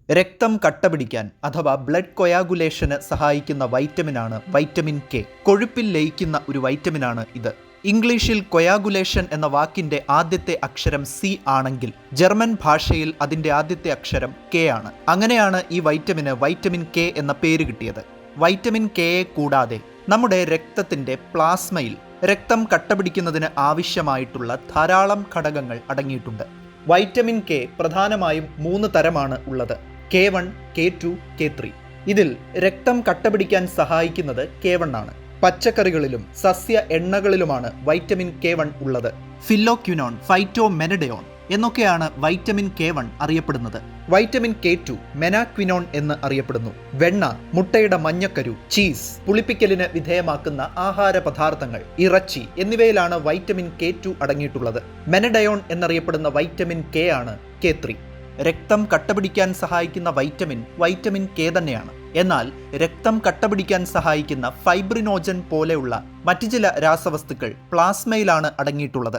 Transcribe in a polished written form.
രക്തം കട്ടപിടിക്കാൻ അഥവാ ബ്ലഡ് കൊയാഗുലേഷന് സഹായിക്കുന്ന വൈറ്റമിനാണ് വൈറ്റമിൻ കെ. കൊഴുപ്പിൽ ലയിക്കുന്ന ഒരു വൈറ്റമിനാണ് ഇത്. ഇംഗ്ലീഷിൽ കൊയാഗുലേഷൻ എന്ന വാക്കിന്റെ ആദ്യത്തെ അക്ഷരം സി ആണെങ്കിൽ ജർമ്മൻ ഭാഷയിൽ അതിന്റെ ആദ്യത്തെ അക്ഷരം കെ ആണ്. അങ്ങനെയാണ് ഈ വൈറ്റമിന് വൈറ്റമിൻ കെ എന്ന പേര് കിട്ടിയത്. വൈറ്റമിൻ കെയെ കൂടാതെ നമ്മുടെ രക്തത്തിന്റെ പ്ലാസ്മയിൽ രക്തം കട്ടപിടിക്കുന്നതിന് ആവശ്യമായിട്ടുള്ള ധാരാളം ഘടകങ്ങൾ അടങ്ങിയിട്ടുണ്ട്. വൈറ്റമിൻ കെ പ്രധാനമായും 3 തരമാണ് ഉള്ളത്: K1, K2, K3. ഇതിൽ രക്തം കട്ടപിടിക്കാൻ സഹായിക്കുന്നത് K1 ആണ്. പച്ചക്കറികളിലും സസ്യ എണ്ണകളിലുമാണ് വൈറ്റമിൻ K1 ഉള്ളത്. ഫില്ലോക്വിനോൺ, ഫൈറ്റോമെനഡയോൺ എന്നൊക്കെയാണ് വൈറ്റമിൻ K1 അറിയപ്പെടുന്നത്. വൈറ്റമിൻ K2 മെനാക്വിനോൺ എന്ന് അറിയപ്പെടുന്നു. വെണ്ണ, മുട്ടയുടെ മഞ്ഞക്കരു, ചീസ്, പുളിപ്പിക്കലിന് വിധേയമാക്കുന്ന ആഹാര പദാർത്ഥങ്ങൾ, ഇറച്ചി എന്നിവയിലാണ് വൈറ്റമിൻ K2 അടങ്ങിയിട്ടുള്ളത്. മെനഡയോൺ എന്നറിയപ്പെടുന്ന വൈറ്റമിൻ K ആണ് K3. രക്തം കട്ടപിടിക്കാൻ സഹായിക്കുന്ന വൈറ്റമിൻ കെ തന്നെയാണ്. എന്നാൽ രക്തം കട്ടപിടിക്കാൻ സഹായിക്കുന്ന ഫൈബ്രിനോജൻ പോലെയുള്ള മറ്റു ചില രാസവസ്തുക്കൾ പ്ലാസ്മയിലാണ് അടങ്ങിയിട്ടുള്ളത്.